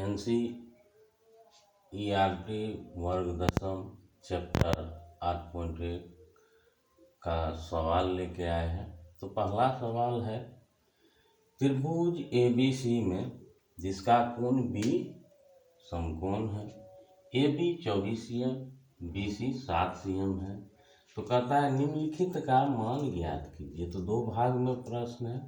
NCERT वर्ग दसम chapter 8.1 का सवाल लेके आए हैं। तो पहला सवाल है, त्रिभुज एबीसी में जिसका कोण बी समकोण है, A B 24 cm, B C 7 cm है, तो कहता है निम्नलिखित का मान ज्ञात कीजिए। तो दो भाग में प्रश्न है,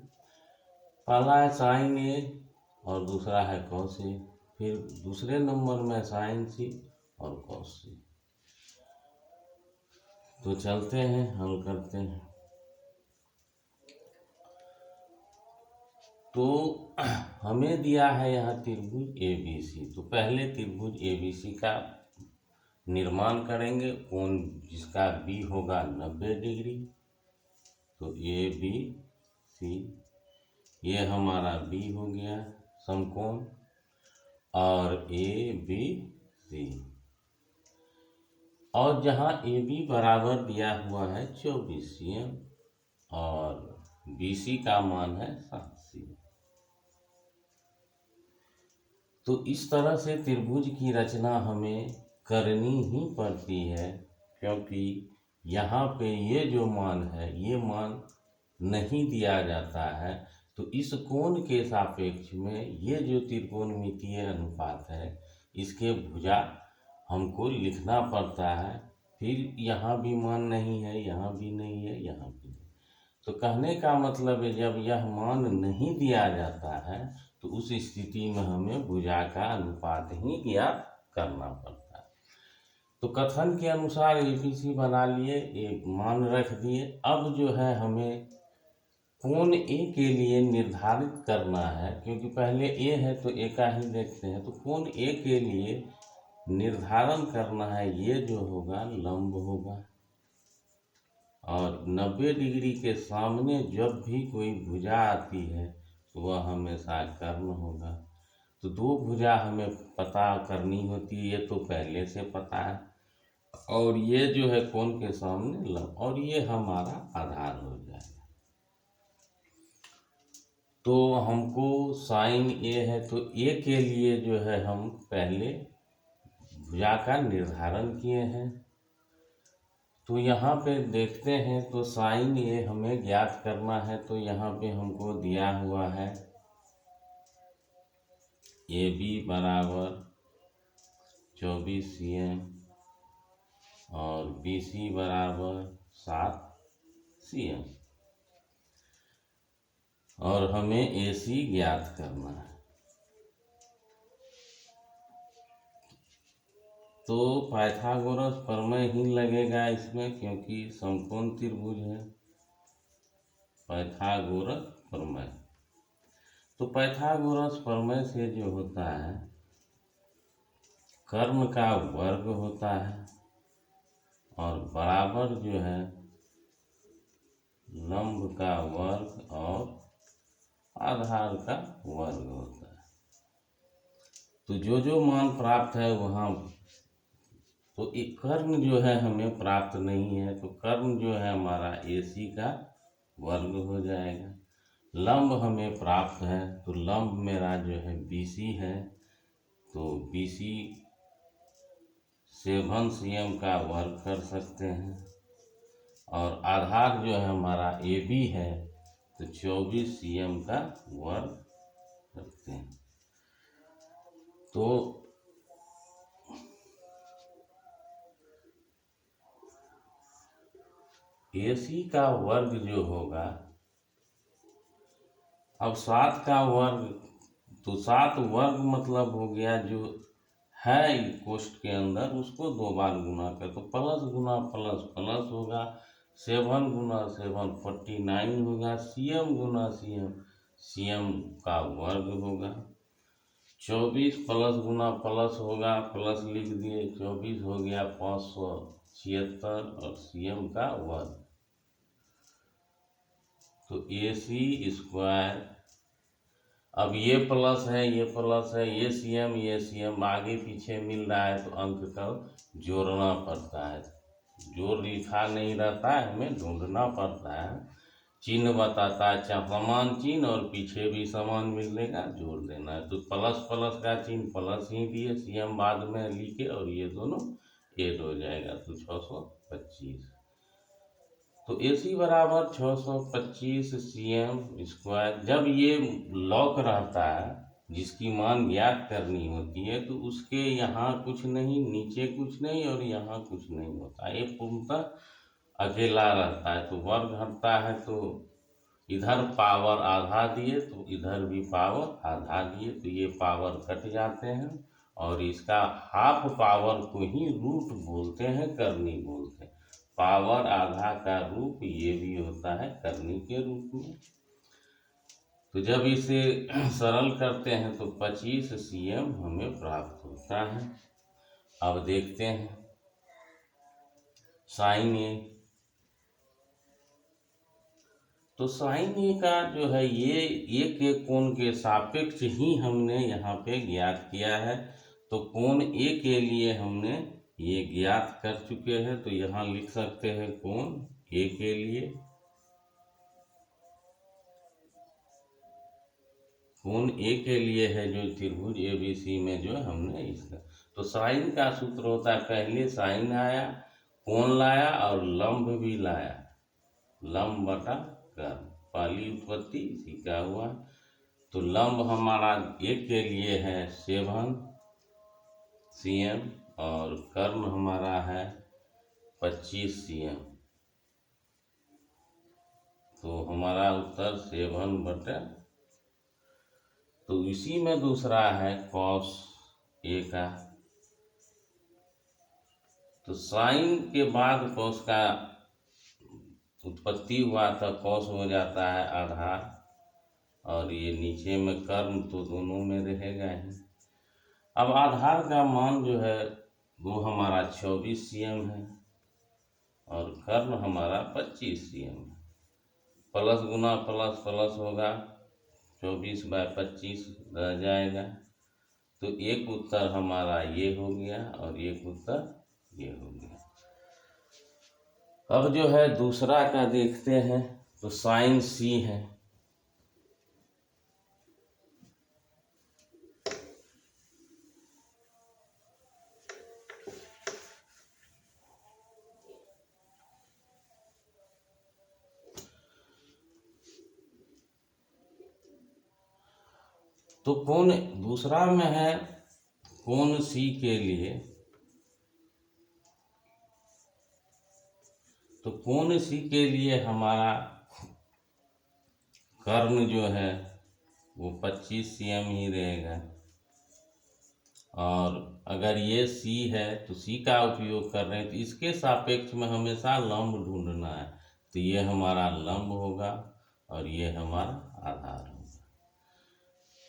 पहला है साइन ए और दूसरा है कॉस ए, फिर दूसरे नंबर में साइन सी और कॉस सी। तो चलते हैं हल करते हैं। तो हमें दिया है यहाँ त्रिभुज एबीसी, तो पहले त्रिभुज एबीसी का निर्माण करेंगे। कोण जिसका बी होगा 90 डिग्री, तो ए बी सी, ये हमारा बी हो गया समकोण, और ए बी सी, और जहाँ ए बी बराबर दिया हुआ है 24 cm और बी सी का मान है 7 cm। तो इस तरह से त्रिभुज की रचना हमें करनी ही पड़ती है, क्योंकि यहाँ पे ये जो मान है ये मान नहीं दिया जाता है। तो इस कोण के सापेक्ष में ये जो त्रिकोणमितीय अनुपात है इसके भुजा हमको लिखना पड़ता है। फिर यहाँ भी मान नहीं है, यहाँ भी नहीं है, यहाँ भी नहीं। तो कहने का मतलब है जब यह मान नहीं दिया जाता है तो उस स्थिति में हमें भुजा का अनुपात ही ज्ञात करना पड़ता है। तो कथन के अनुसार एबीसी बना लिए, एक मान रख दिए। अब जो है हमें कोण ए के लिए निर्धारित करना है, क्योंकि पहले ए है तो ए का ही देखते हैं। तो कोण ए के लिए निर्धारण करना है, ये जो होगा लंब होगा, और 90 डिग्री के सामने जब भी कोई भुजा आती है तो वह हमेशा कर्ण होगा। तो दो भुजा हमें पता करनी होती है, ये तो पहले से पता है, और ये जो है कोण के सामने लंब, और ये हमारा आधार हो जाएगा। तो हमको साइन ए है, तो ए के लिए जो है हम पहले भुजा का निर्धारण किए हैं। तो यहाँ पे देखते हैं, तो साइन ए हमें ज्ञात करना है। तो यहाँ पे हमको दिया हुआ है ए बी बराबर 24 cm और बी सी बराबर 7 cm, और हमें ए सी ज्ञात करना है। तो पाइथागोरस प्रमेय ही लगेगा इसमें, क्योंकि समकोण त्रिभुज है। पाइथागोरस प्रमेय, तो पाइथागोरस प्रमेय से जो होता है, कर्ण का वर्ग होता है और बराबर जो है लंब का वर्ग और आधार का वर्ग होता है। तो जो जो मान प्राप्त है वहाँ, तो एक कर्ण जो है हमें प्राप्त नहीं है, तो कर्ण जो है हमारा ए सी का वर्ग हो जाएगा। लंब हमें प्राप्त है, तो लंब मेरा जो है बी सी है, तो बी सी 7 cm का वर्ग कर सकते हैं, और आधार जो है हमारा ए बी है, तो 24 cm का वर्ग करते हैं। तो ए सी का वर्ग जो होगा, अब 7 का वर्ग, तो 7 वर्ग मतलब हो गया जो है कोष्ठ के अंदर उसको 2 बार गुना कर, तो प्लस गुना प्लस प्लस होगा, 7 गुना 7 49 होगा, cm गुना cm cm का वर्ग होगा। 24 प्लस गुना प्लस होगा, प्लस लिख दिए, 24 हो गया 576 और cm का वर्ग। तो ए सी स्क्वायर, अब ये प्लस है ये प्लस है, ये cm आगे पीछे मिल रहा है, तो अंक का जोड़ना पड़ता है। जोड़ लिखा नहीं रहता है, हमें ढूंढना पड़ता है। चिन्ह बताता है, चाहे समान चिन्ह और पीछे भी समान मिलेगा, जोड़ देना है। तो प्लस प्लस का चिन्ह प्लस ही दिए, सीएम बाद में लिखे और ये दोनों ऐड हो जाएगा, तो 625। तो AC बराबर 625 CM स्क्वायर। जब ये लॉक रहता है, जिसकी मान ज्ञात करनी होती है, तो उसके यहाँ कुछ नहीं, नीचे कुछ नहीं और यहाँ कुछ नहीं होता, ये पूर्णतः अकेला रहता है। तो वर्ग हटता है तो इधर पावर आधा दिए तो इधर भी पावर आधा दिए, तो ये पावर कट जाते हैं और इसका हाफ पावर को ही रूट बोलते हैं, करनी बोलते हैं। पावर आधा का रूप ये भी होता है करनी के रूप में। तो जब इसे सरल करते हैं तो 25 CM हमें प्राप्त होता है। अब देखते हैं साइन ए। तो साइन ए का जो है ये एक एक कोण के सापेक्ष ही हमने यहाँ पे ज्ञात किया है। तो कोण ए के लिए हमने ये ज्ञात कर चुके हैं, तो यहाँ लिख सकते हैं कोण ए के लिए, कोण ए के लिए है जो त्रिभुज ABC में जो हमने इसका। तो साइन का सूत्र होता है, पहले साइन आया, कोण लाया और लंब भी लाया, लंब बटा कर्ण, पहली उत्पत्ति इसी का हुआ। तो लंब हमारा एक के लिए है 7 CM और कर्ण हमारा है 25 CM। तो हमारा उत्तर 7 बटे। तो इसी में दूसरा है कॉस ए का। तो साइन के बाद कॉस का उत्पत्ति हुआ था, कॉस हो जाता है आधार और ये नीचे में कर्ण, तो दोनों में रहेगा ही। अब आधार का मान जो है वो हमारा 24 CM है और कर्ण हमारा 25 CM है। प्लस गुना प्लस प्लस होगा, 24/25 रह जाएगा। तो एक उत्तर हमारा ये हो गया और एक उत्तर ये हो गया। अब जो है दूसरा का देखते हैं, तो साइन C है। तो कोण दूसरा में है, कोण C के लिए, तो कोण C के लिए हमारा कर्ण जो है वो 25 CM ही रहेगा। और अगर ये C है तो C का उपयोग कर रहे हैं, तो इसके सापेक्ष में हमेशा लंब ढूंढना है। तो ये हमारा लंब होगा और ये हमारा आधार होगा।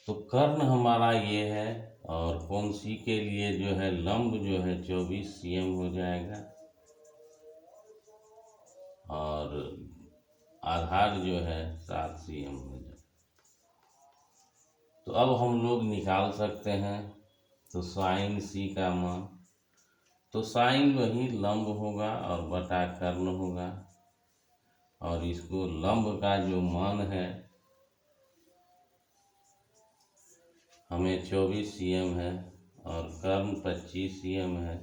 तो कर्ण हमारा ये है और कोण C के लिए जो है लंब जो है 24 CM हो जाएगा और आधार जो है 7 CM हो जाएगा। तो अब हम लोग निकाल सकते हैं, तो साइन C का मान, तो साइन वही लंब होगा और बटा कर्ण होगा और इसको लंब का जो मान है हमें 24 CM है और कर्ण 25 CM है,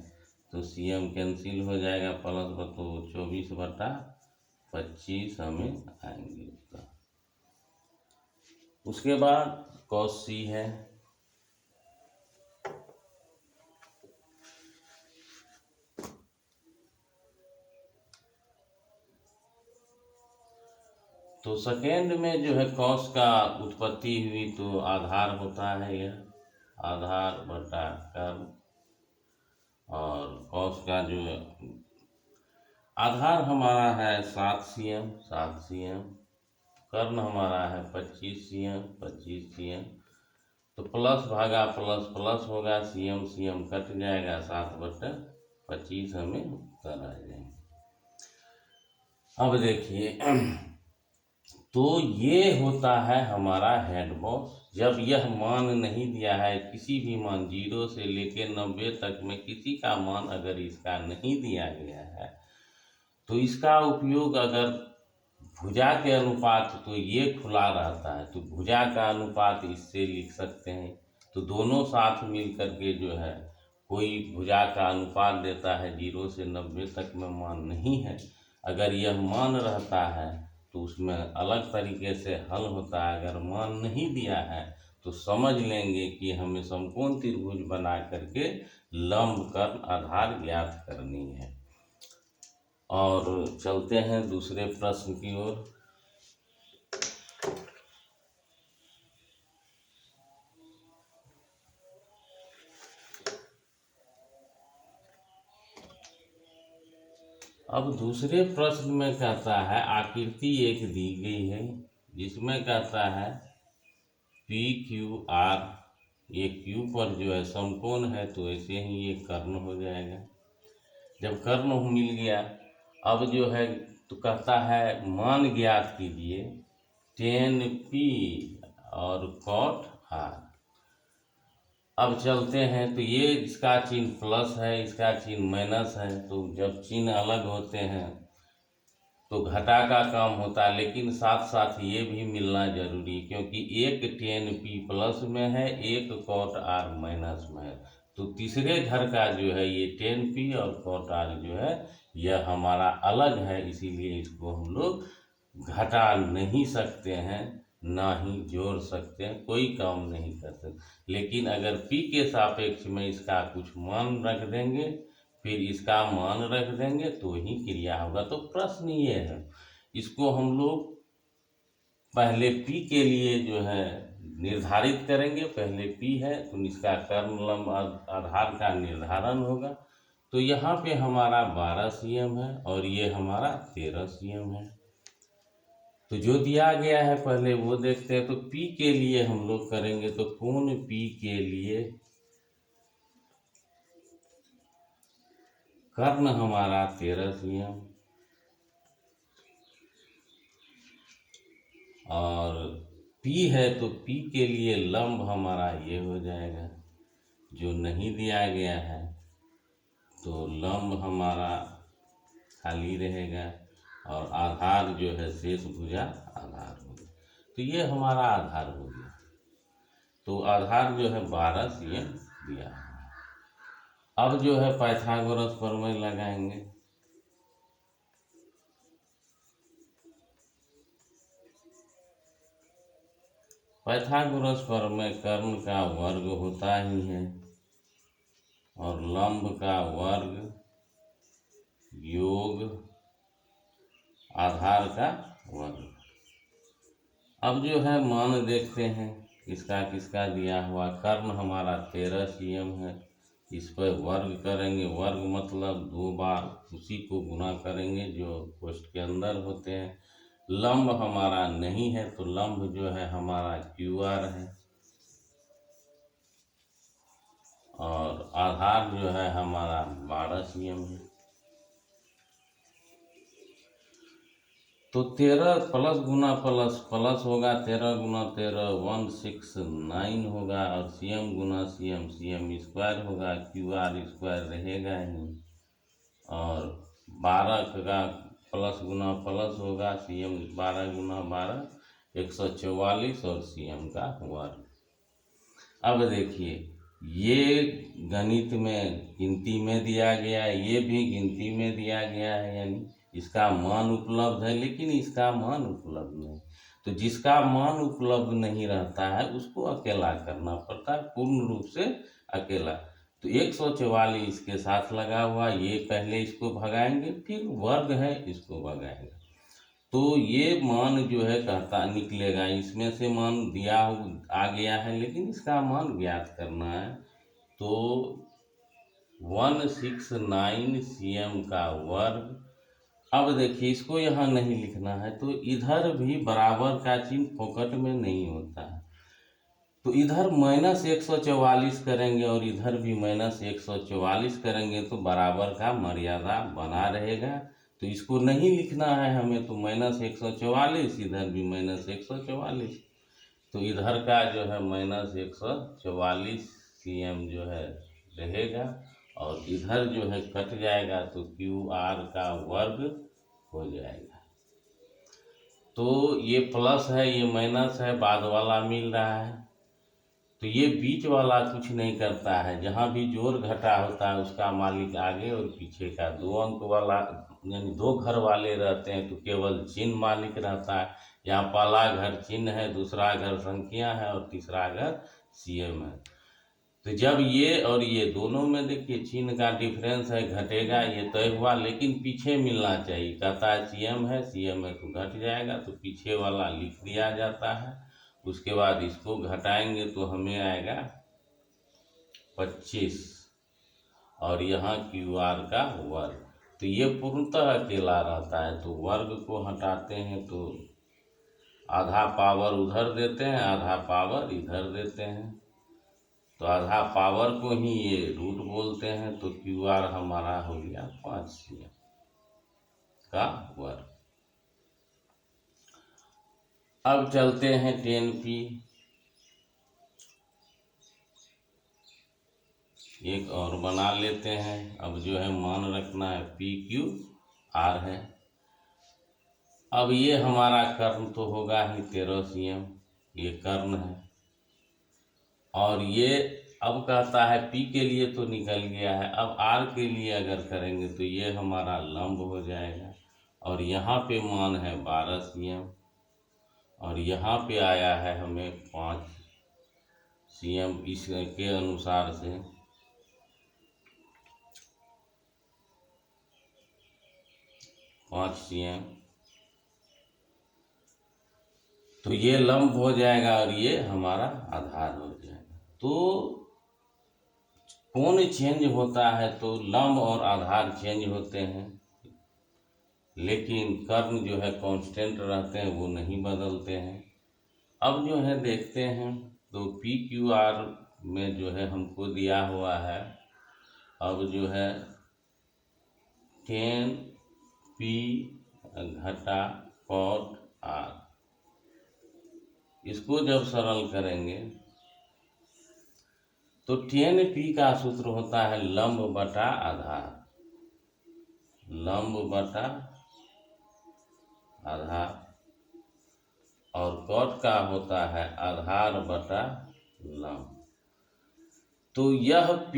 तो CM कैंसिल हो जाएगा, प्लस तो 24/25 हमें आएंगे उसका। उसके बाद कॉस C है। तो सेकेंड में जो है कॉस का उत्पत्ति हुई, तो आधार होता है यह आधार बटा कर्ण और कॉस का जो आधार हमारा है 7 CM, कर्ण हमारा है 25 CM। तो प्लस भागा प्लस प्लस होगा, CM कट जाएगा, 7/25 हमें उत्तर आ जाएंगे। अब देखिए, तो ये होता है हमारा हेड बॉक्स। जब यह मान नहीं दिया है, किसी भी मान 0 से लेकर 90 तक में किसी का मान अगर इसका नहीं दिया गया है, तो इसका उपयोग अगर भुजा के अनुपात तो ये खुला रहता है, तो भुजा का अनुपात इससे लिख सकते हैं। तो दोनों साथ मिल करके जो है कोई भुजा का अनुपात देता है 0 से 90 तक में मान नहीं है। अगर यह मान रहता है तो उसमें अलग तरीके से हल होता है। अगर मान नहीं दिया है तो समझ लेंगे कि हमें समकोण त्रिभुज बना करके लंब कर्ण आधार ज्ञात करनी है। और चलते हैं दूसरे प्रश्न की ओर। अब दूसरे प्रश्न में कहता है आकृति एक दी गई है जिसमें कहता है पी क्यू आर, ये क्यू पर जो है समकोण है तो ऐसे ही ये कर्ण हो जाएगा। जब कर्ण मिल गया, अब जो है तो कहता है मान ज्ञात कीजिए tan p और cot r। अब चलते हैं तो ये इसका चिन्ह प्लस है, इसका चिन्ह माइनस है, तो जब चिन्ह अलग होते हैं तो घटा का काम होता है, लेकिन साथ साथ ये भी मिलना जरूरी, क्योंकि एक tan p प्लस में है, एक cot r माइनस में है। तो तीसरे घर का जो है ये tan p और cot r जो है यह हमारा अलग है, इसीलिए इसको हम लोग घटा नहीं सकते हैं, ना ही जोड़ सकते हैं, कोई काम नहीं कर सकते। लेकिन अगर p के सापेक्ष में इसका कुछ मान रख देंगे फिर इसका मान रख देंगे तो ही क्रिया होगा। तो प्रश्न ये है, इसको हम लोग पहले p के लिए जो है निर्धारित करेंगे। पहले p है तो इसका कर्ण लंब आधार का निर्धारण होगा। तो यहाँ पे हमारा 12 cm है और ये हमारा 13 cm है। तो जो दिया गया है पहले वो देखते हैं। तो P के लिए हम लोग करेंगे तो कोण P के लिए कर्ण हमारा 13 cm और P है तो P के लिए लंब हमारा ये हो जाएगा। जो नहीं दिया गया है तो लंब हमारा खाली रहेगा और आधार जो है शेष भुजा आधार हो गया। तो ये हमारा आधार हो गया। तो आधार जो है 12 cm दिया है। अब जो है पाइथागोरस प्रमेय लगाएंगे। पाइथागोरस प्रमेय कर्ण का वर्ग होता ही है और लंब का वर्ग योग आधार का वर्ग। अब जो है मान देखते हैं किसका किसका दिया हुआ। कर्ण हमारा 13 cm है, इस पर वर्ग करेंगे। वर्ग मतलब 2 बार उसी को गुना करेंगे जो कोष्ठ के अंदर होते हैं। लंब हमारा नहीं है तो लंब जो है हमारा QR है और आधार जो है हमारा 12 cm है। तो 13 प्लस गुना प्लस प्लस होगा, 13 गुना 13 169 होगा और cm गुना cm cm स्क्वायर होगा, QR स्क्वायर रहेगा ही और 12 का प्लस गुना प्लस होगा, cm 12 गुना 12 144 और cm का वर्ग। अब देखिए ये गणित में गिनती में दिया गया है, ये भी गिनती में दिया गया है, यानी इसका मान उपलब्ध है लेकिन इसका मान उपलब्ध नहीं। तो जिसका मान उपलब्ध नहीं रहता है उसको अकेला करना पड़ता है, पूर्ण रूप से अकेला। तो 144 इसके साथ लगा हुआ, ये पहले इसको भगाएंगे फिर वर्ग है इसको भगाएंगे। तो ये मान जो है कहता निकलेगा, इसमें से मान दिया आ गया है लेकिन इसका मान ज्ञात करना है। तो 169 cm का वर्ग। अब देखिए इसको यहाँ नहीं लिखना है तो इधर भी बराबर का चिन्ह फोकट में नहीं होता है, तो इधर -144 करेंगे और इधर भी -144 करेंगे तो बराबर का मर्यादा बना रहेगा। तो इसको नहीं लिखना है हमें, तो -144 इधर भी -144। तो इधर का जो है -144 cm जो है रहेगा और इधर जो है कट जाएगा तो QR का वर्ग हो जाएगा। तो ये प्लस है, ये माइनस है, बाद वाला मिल रहा है। तो ये बीच वाला कुछ नहीं करता है, जहाँ भी जोड़ घटा होता है उसका मालिक आगे और पीछे का 2 अंक वाला, यानी 2 घर वाले रहते हैं तो केवल चिन्ह मालिक रहता है। यहाँ पहला घर चिन्ह है, दूसरा घर संख्या है और तीसरा घर सीएम है। तो जब ये और ये दोनों में देखिए चिन्ह का डिफरेंस है, घटेगा, ये तय हुआ, लेकिन पीछे मिलना चाहिए। कहता है सीएम है तो घट जाएगा, तो पीछे वाला लिख दिया जाता है। उसके बाद इसको घटाएंगे तो हमें आएगा 25 और यहाँ QR का वर्ग। तो ये पूर्णतः अकेला रहता है, तो वर्ग को हटाते हैं तो आधा पावर उधर देते हैं, आधा पावर इधर देते हैं। तो आधा पावर को ही ये रूट बोलते हैं। तो QR हमारा हो गया 5 CM का वर्ग। अब चलते हैं 10P। एक और बना लेते हैं। अब जो है मान रखना है PQR है। अब ये हमारा कर्ण तो होगा ही 13 CM, ये कर्ण है। और ये अब कहता है P के लिए तो निकल गया है, अब R के लिए अगर करेंगे तो ये हमारा लंब हो जाएगा। और यहाँ पे मान है 12 CM और यहाँ पे आया है हमें 5 CM। इसके अनुसार से 5 CM, तो ये लंब हो जाएगा और ये हमारा आधार हो जाएगा। तो कोण चेंज होता है तो लंब और आधार चेंज होते हैं, लेकिन कर्ण जो है कांस्टेंट रहते हैं, वो नहीं बदलते हैं। अब जो है देखते हैं तो PQR में जो है हमको दिया हुआ है, अब जो है 10P घटा cot R, इसको जब सरल करेंगे तो 10P का सूत्र होता है लंब बटा आधार, लंब बटा आधार, और कॉट का होता है आधार बटा लंब। तो यह P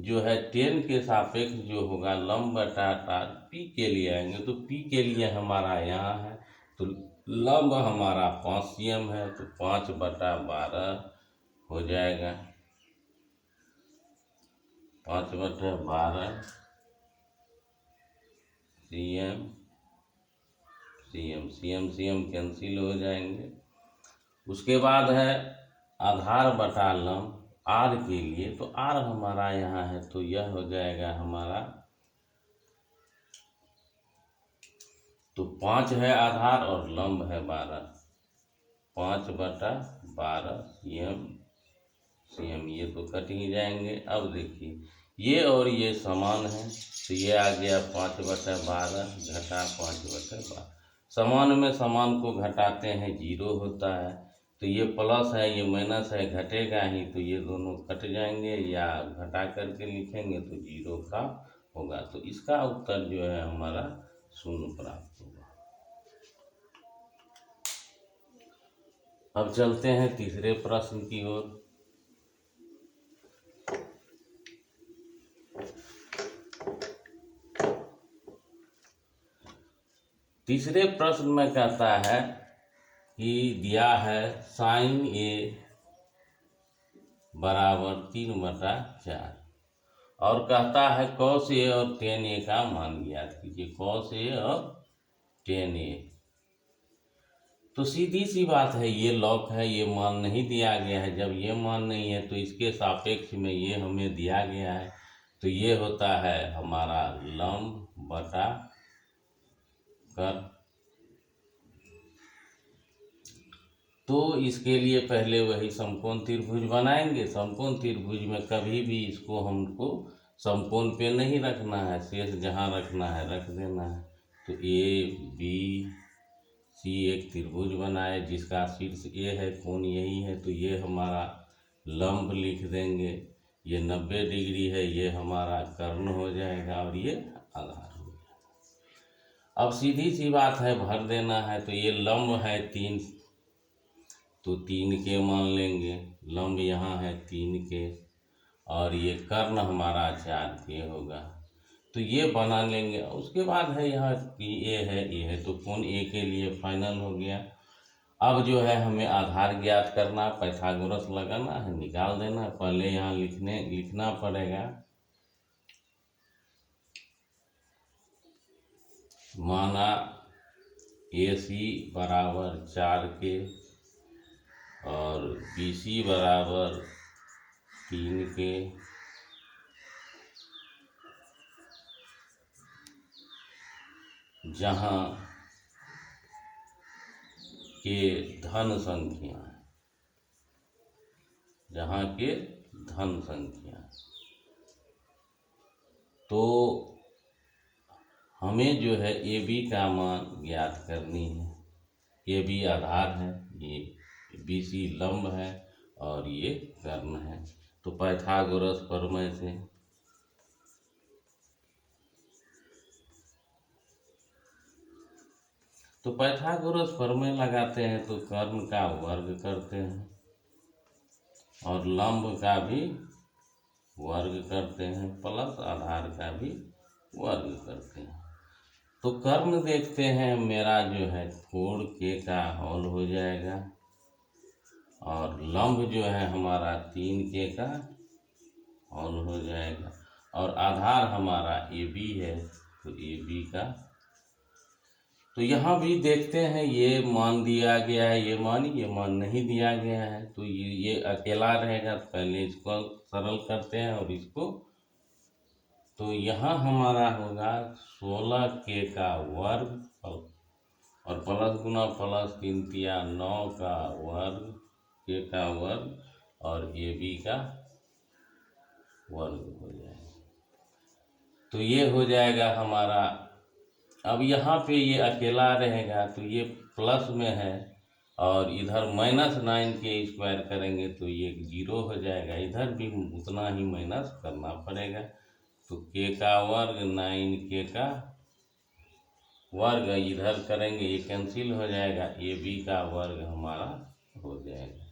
जो है 10 के सापेक्ष जो होगा लंब बटा आधार, P के लिए आएंगे तो P के लिए हमारा यहाँ है, तो लंब हमारा 5 CM है, तो 5 बटा 12 हो जाएगा। 5 बटा 12 CM, CM कैंसिल हो जाएंगे। उसके बाद है आधार बटा लंब R के लिए, तो R हमारा यहाँ है, तो यह हो जाएगा हमारा, तो 5 है आधार और लंब है 12, 5 बटा 12 CM, ये तो कट ही जाएंगे। अब देखिए ये और ये समान है, तो ये आ गया 5 बटा 12 घटा 5 बटा 12। समान में समान को घटाते हैं 0 होता है, तो ये प्लस है ये माइनस है, घटेगा ही, तो ये दोनों कट जाएंगे, या घटा करके लिखेंगे तो 0 का होगा। तो इसका उत्तर जो है हमारा 0 प्राप्त होगा। अब चलते हैं तीसरे प्रश्न की ओर। तीसरे प्रश्न में कहता है कि दिया है sin A बराबर 3/4 और कहता है cos A और tan A का मान ज्ञात कीजिए। cos A और tan A, तो सीधी सी बात है, ये लॉक है, ये मान नहीं दिया गया है। जब ये मान नहीं है तो इसके सापेक्ष में ये हमें दिया गया है, तो ये होता है हमारा लंब बटा कर। तो इसके लिए पहले वही समकोण त्रिभुज बनाएंगे। समकोण त्रिभुज में कभी भी इसको हमको समकोण पे नहीं रखना है, शेष जहाँ रखना है रख देना है। तो ABC एक त्रिभुज बनाए जिसका शीर्ष A है, कोण यही है, तो ये हमारा लंब लिख देंगे। ये 90 डिग्री है, ये हमारा कर्ण हो जाएगा और ये आधार हो जाएगा। अब सीधी सी बात है, भर देना है। तो ये लंब है 3, तो 3 के मान लेंगे। लंब यहाँ है 3 के, और ये कर्ण हमारा 4 के होगा। तो ये बना लेंगे। उसके बाद है यहाँ ये है, तो कोण ए के लिए फाइनल हो गया। अब जो है हमें आधार ज्ञात करना, पाइथागोरस लगाना है, निकाल देना। पहले यहाँ लिखना पड़ेगा, माना AC बराबर 4 के और BC बराबर 3 के, जहाँ के धन संख्या, जहाँ के धन संख्या, तो हमें जो है AB का मान ज्ञात करनी है। AB आधार है, ये BC लंब है और ये कर्ण है। तो पाइथागोरस प्रमेय से पाइथागोरस प्रमेय लगाते हैं, तो कर्ण का वर्ग करते हैं और लंब का भी वर्ग करते हैं, प्लस आधार का भी वर्ग करते हैं। तो कर्ण देखते हैं, मेरा जो है 4 के का होल हो जाएगा, और लंब जो है हमारा 3 के का होल हो जाएगा, और आधार हमारा AB है, तो AB का। तो यहाँ भी देखते हैं, ये मान दिया गया है, ये मान नहीं दिया गया है, तो ये अकेला रहेगा। तो पहले इसको सरल करते हैं और इसको, तो यहाँ हमारा होगा 16 के का वर्ग और प्लस गुना प्लस 3 तिया 9 का वर्ग, के का वर्ग और AB का वर्ग हो जाएगा। तो ये हो जाएगा हमारा। अब यहाँ पे ये अकेला रहेगा, तो ये प्लस में है, और इधर -9 के स्क्वायर करेंगे तो ये 0 हो जाएगा। इधर भी उतना ही माइनस करना पड़ेगा। तो के का वर्ग 9 के का वर्ग इधर करेंगे, ये कैंसिल हो जाएगा, AB का वर्ग हमारा हो जाएगा।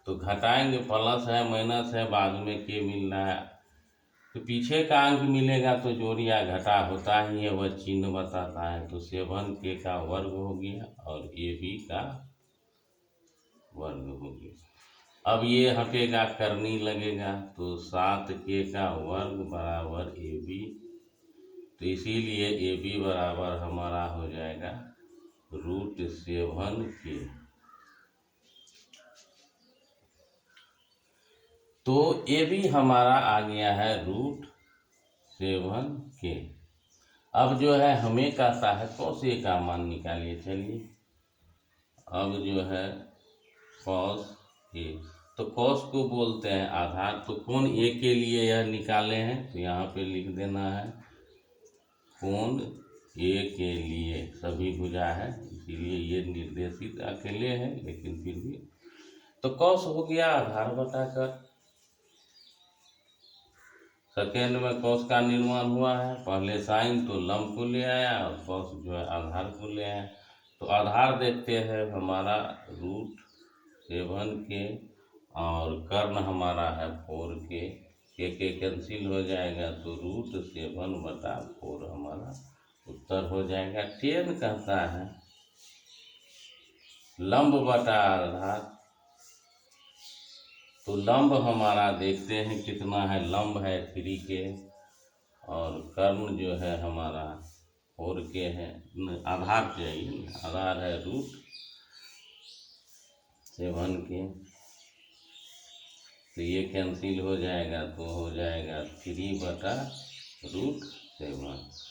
तो घटाएंगे, प्लस है माइनस है, बाद में के मिल रहा है, तो पीछे का अंक मिलेगा तो जोड़ या घटा होता ही है, वह चिन्ह बताता है। तो 7 के का वर्ग हो गया और AB का वर्ग हो गया। अब ये हटेगा, करनी लगेगा, तो 7 के का वर्ग बराबर AB, तो इसीलिए AB बराबर हमारा हो जाएगा √7 के। तो AB हमारा आ गया है √7 के। अब जो है हमें कहता है cos A का मान निकालिए। चलिए, अब जो है cos A, तो cos को बोलते हैं आधार। तो कोण A के लिए यह निकाले हैं, तो यहाँ पे लिख देना है कोण A के लिए सभी भुजा है, इसीलिए ये निर्देशित अकेले है, लेकिन फिर भी। तो cos हो गया आधार बटाकर। सेकेंड में cos का निर्माण हुआ है, पहले साइन तो लंब को ले आया और cos जो है आधार को ले आया। तो आधार देखते हैं हमारा √7 के, और कर्ण हमारा है 4 के कैंसिल हो जाएगा, तो √7/4 हमारा उत्तर हो जाएगा। 10 कहता है लंब बटा आधार, तो लंब हमारा देखते हैं कितना है, लंब है 3 के और कर्ण जो है हमारा 4 के है। आधार चाहिए, आधार है √7 के, तो ये कैंसिल हो जाएगा, तो हो जाएगा 3/√7।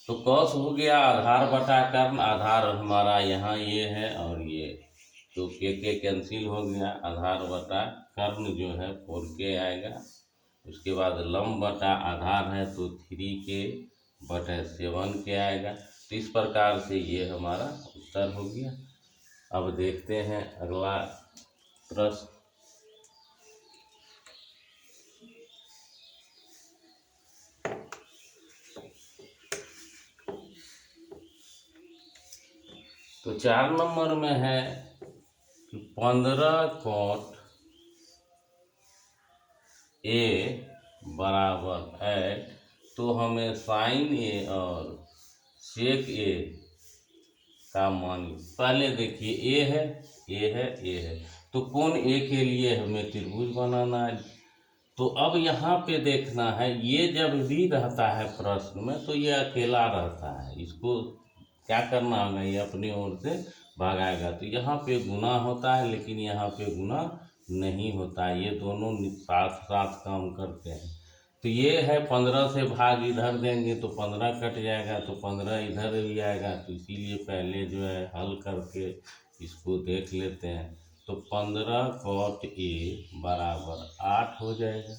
तो cos हो गया आधार बटा कर्ण। आधार हमारा यहाँ ये है और ये, तो के कैंसिल हो गया, आधार बटा कर्ण जो है 4 के आएगा। उसके बाद लंब बटा आधार है, तो 3/7 के आएगा। तो इस प्रकार से ये हमारा उत्तर हो गया। अब देखते हैं अगला प्रश्न। तो 4 नंबर में है कि 15 cot A बराबर 8, तो हमें साइन A और सेक A का मान, पहले देखिए ए है, तो कोण ए के लिए हमें त्रिभुज बनाना है। तो अब यहाँ पे देखना है, ये जब भी रहता है प्रश्न में तो ये अकेला रहता है, इसको क्या करना होगा, ये अपनी ओर से भागाएगा। तो यहाँ पे गुना होता है, लेकिन यहाँ पे गुना नहीं होता है, ये दोनों साथ साथ काम करते हैं। तो ये है 15 से भाग इधर देंगे तो 15 कट जाएगा, तो 15 इधर भी आएगा। तो इसीलिए पहले जो है हल करके इसको देख लेते हैं। तो 15 cot A बराबर 8 हो जाएगा।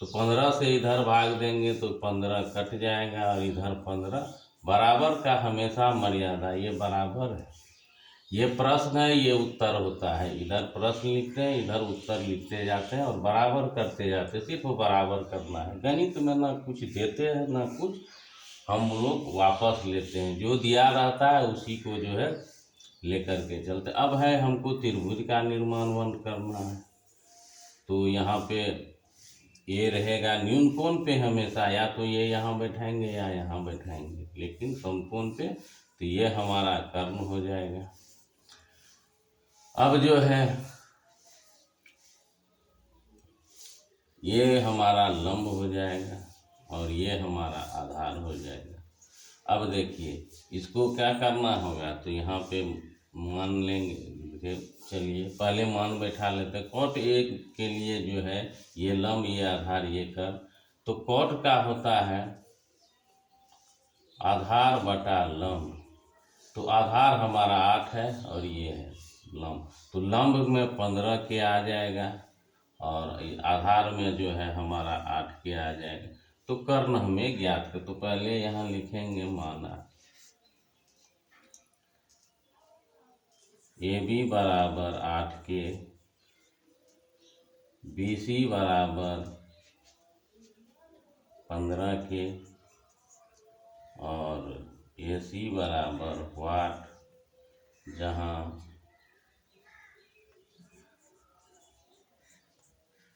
तो 15 से इधर भाग देंगे तो 15 कट जाएगा, और इधर 15, बराबर का हमेशा मर्यादा, ये बराबर है। ये प्रश्न है, ये उत्तर होता है। इधर प्रश्न लिखते हैं, इधर उत्तर लिखते जाते हैं और बराबर करते जाते हैं। सिर्फ बराबर करना है। गणित में ना कुछ देते हैं ना कुछ हम लोग वापस लेते हैं, जो दिया रहता है उसी को जो है लेकर के चलते। अब है हमको त्रिभुज का निर्माण करना है। तो यहाँ पे ये रहेगा न्यून कोण पे हमेशा, या तो ये यहाँ बैठाएंगे या यहाँ बैठाएंगे, लेकिन समकोण पे तो ये हमारा कर्ण हो जाएगा। अब जो है ये हमारा लंब हो जाएगा और ये हमारा आधार हो जाएगा। अब देखिए इसको क्या करना होगा, तो यहाँ पे मान लेंगे, चलिए पहले मान बैठा लेते हैं। cot A के लिए जो है ये लंब, ये आधार, ये कर, तो cot का होता है आधार बटा लंब। तो आधार हमारा 8 है और ये है लंब, तो लंब में 15 के आ जाएगा और आधार में जो है हमारा 8 के आ जाएगा। तो कर्ण हमें ज्ञात कर, तो पहले यहाँ लिखेंगे माना AB बराबर 8 के, BC बराबर 15 के, और AC बराबर वाट, जहाँ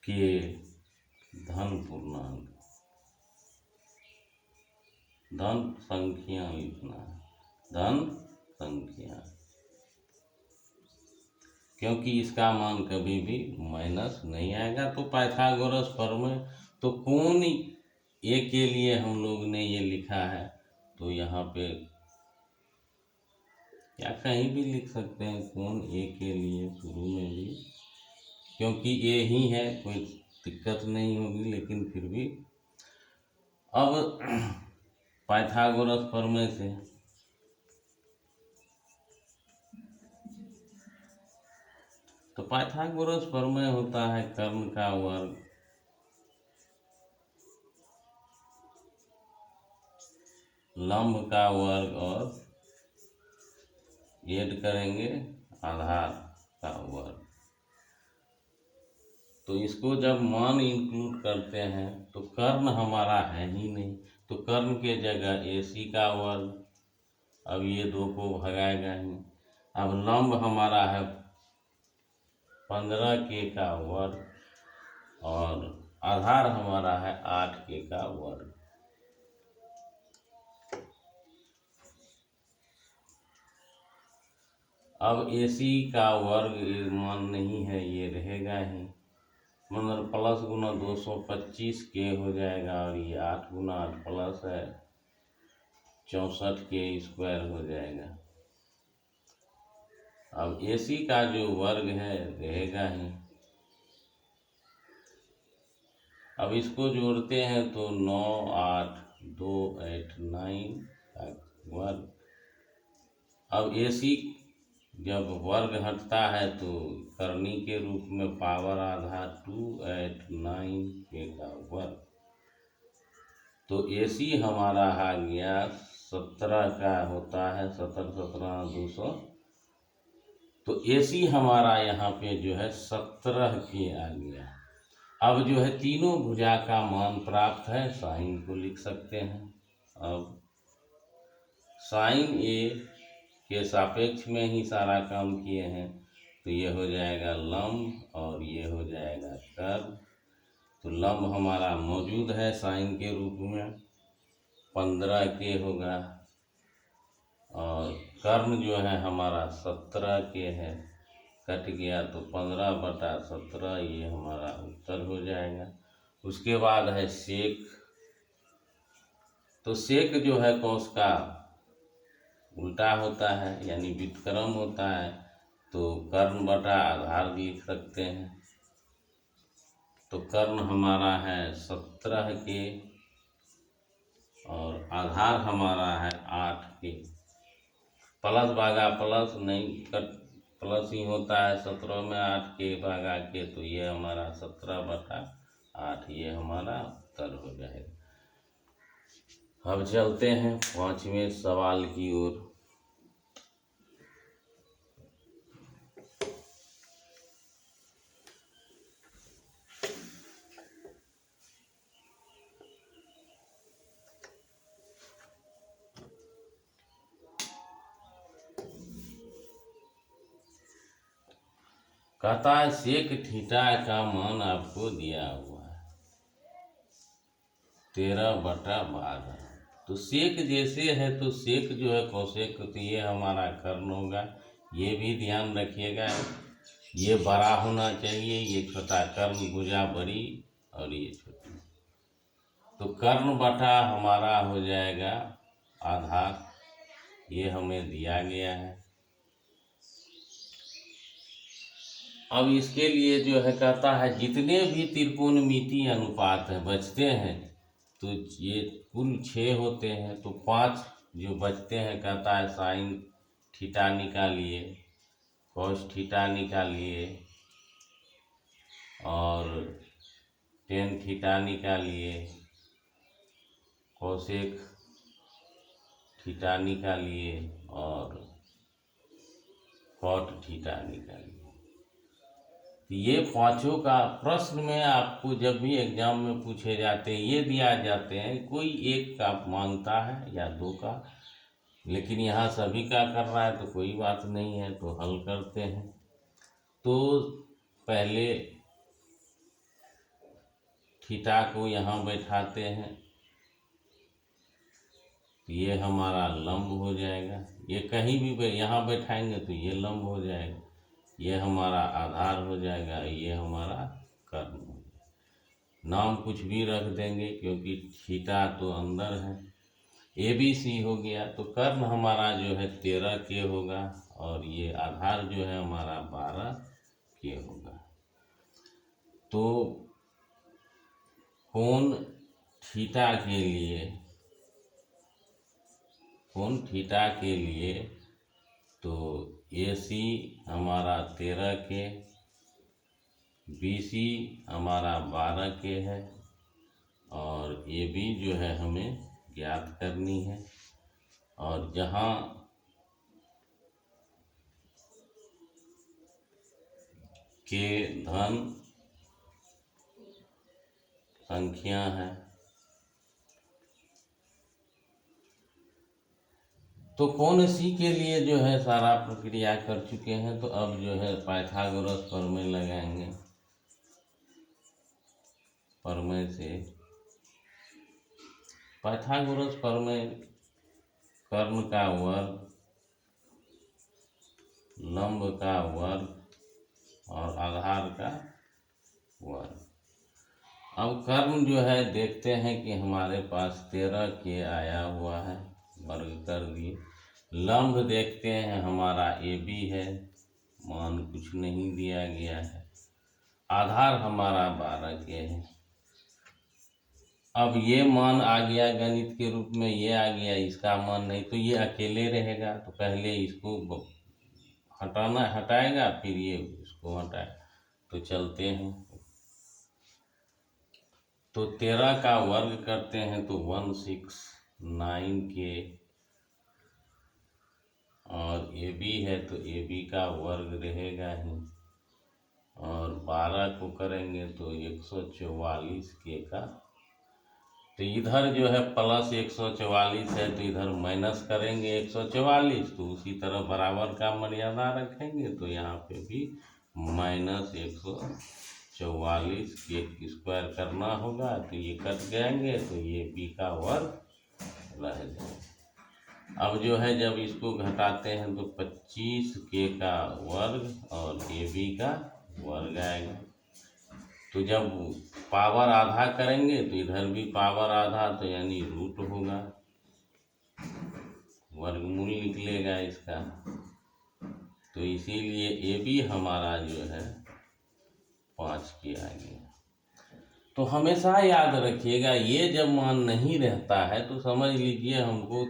के धन पूर्णांक, धन संख्या लिखना है, धन संख्या, क्योंकि इसका मान कभी भी माइनस नहीं आएगा। तो पाइथागोरस प्रमेय, तो कोण ए के लिए हम लोग ने ये लिखा है, तो यहाँ पे या कहीं भी लिख सकते हैं कोण ए के लिए शुरू में भी, क्योंकि ए ही है, कोई दिक्कत नहीं होगी। लेकिन फिर भी अब पाइथागोरस प्रमेय से तो पाइथागोरस प्रमेय होता है कर्ण का वर्ग लंब का वर्ग और ऐड करेंगे आधार का वर्ग। तो इसको जब मान इंक्लूड करते हैं तो कर्ण हमारा है ही नहीं, तो कर्ण के जगह AC का वर्ग, अब ये 2 को भगाएगा ही। अब लंब हमारा है 15 के का वर्ग और आधार हमारा है 8 के का वर्ग। अब AC का वर्ग मान नहीं है, ये रहेगा ही, मतलब प्लस गुना 225 के हो जाएगा, और ये 8 गुना 8 प्लस है 64 के स्क्वायर हो जाएगा। अब AC का जो वर्ग है रहेगा ही। अब इसको जोड़ते हैं तो 9 8 2 8 9 का वर्ग। अब AC जब वर्ग हटता है तो करनी के रूप में पावर आधा 2 8 9 के का वर्ग। तो AC हमारा आ गया 17 का होता है, 17 17 200, तो AC हमारा यहाँ पे जो है 17 के आ गया। अब जो है तीनों भुजा का मान प्राप्त है, साइन को लिख सकते हैं। अब साइन A के सापेक्ष में ही सारा काम किए हैं, तो ये हो जाएगा लंब और ये हो जाएगा कर्ण। तो लंब हमारा मौजूद है साइन के रूप में 15 के होगा, और कर्ण जो है हमारा 17 के है, कट गया तो 15/17 ये हमारा उत्तर हो जाएगा। उसके बाद है सेक। तो सेक जो है कौश का उल्टा होता है, यानी व्युत्क्रम होता है, तो कर्ण बटा आधार लिख सकते हैं। तो कर्ण हमारा है 17 के और आधार हमारा है 8 के। प्लस भागा प्लस नहीं, कट प्लस ही होता है, 17 में 8 के भागा के, तो ये हमारा 17/8 ये हमारा उत्तर हो जाएगा। अब चलते हैं 5वें सवाल की ओर। कहता है सेक थीटा का मान आपको दिया हुआ है 13/12। तो सेक जैसे है तो सेक जो है कोसेक, तो ये हमारा कर्ण होगा। ये भी ध्यान रखिएगा, ये बड़ा होना चाहिए, ये छोटा, कर्ण भुजा बड़ी और ये छोटी। तो कर्ण बटा हमारा हो जाएगा आधार, ये हमें दिया गया है। अब इसके लिए जो है कहता है जितने भी त्रिकोणमितीय अनुपात है बचते हैं, तो ये कुल 6 होते हैं, तो 5 जो बचते हैं कहता है साइन थीटा निकालिए, कॉस थीटा निकालिए और टेन थीटा निकालिए, कोसेक थीटा निकालिए और कॉट थीटा निकालिए। ये पांचों का प्रश्न में आपको जब भी एग्जाम में पूछे जाते हैं ये दिया जाते हैं, कोई एक का मांगता है या दो का, लेकिन यहाँ सभी का कर रहा है तो कोई बात नहीं है, तो हल करते हैं। तो पहले थीटा को यहाँ बैठाते हैं, तो ये हमारा लंब हो जाएगा। ये कहीं भी यहाँ बैठाएंगे तो ये लंब हो जाएगा, ये हमारा आधार हो जाएगा, ये हमारा कर्ण हो जाएगा। नाम कुछ भी रख देंगे क्योंकि थीटा तो अंदर है। ABC हो गया, तो कर्ण हमारा जो है 13 के होगा और ये आधार जो है हमारा 12 के होगा। तो कोण थीटा के लिए तो AC हमारा 13 के, BC हमारा 12 के है और AB जो है हमें ज्ञात करनी है। और जहाँ के धन संख्या है, तो कोण C के लिए जो है सारा प्रक्रिया कर चुके हैं, तो अब जो है पाइथागोरस प्रमेय लगाएंगे। प्रमेय से पाइथागोरस प्रमेय कर्ण का वर्ग, लंब का वर्ग और आधार का वर्ग। अब कर्ण जो है देखते हैं कि हमारे पास 13 के आया हुआ है, वर्ग कर दिए। लंब देखते हैं हमारा AB है, मान कुछ नहीं दिया गया है। आधार हमारा 12 के है। अब ये मान आ गया गणित के रूप में, ये आ गया, इसका मान नहीं, तो ये अकेले रहेगा, तो पहले इसको हटाएगा फिर ये इसको हटाए। तो चलते हैं, तो 13 का वर्ग करते हैं तो 169 के, और AB है तो AB का वर्ग रहेगा ही, और 12 को करेंगे तो 144 के का तो इधर जो है प्लस 144 है, तो इधर माइनस करेंगे 144, तो उसी तरह बराबर का मर्यादा रखेंगे, तो यहाँ पे भी माइनस 144 के स्क्वायर करना होगा, तो ये कट जाएंगे, तो ये बी का वर्ग रह जाएगा। अब जो है जब इसको घटाते हैं तो 25 के का वर्ग और ए बी का वर्ग आएगा। तो जब पावर आधा करेंगे तो इधर भी पावर आधा, तो यानी रूट होगा, वर्गमूल निकलेगा इसका। तो इसीलिए ए बी हमारा जो है 5 के आ गया। तो हमेशा याद रखिएगा, ये जब मान नहीं रहता है तो समझ लीजिए हमको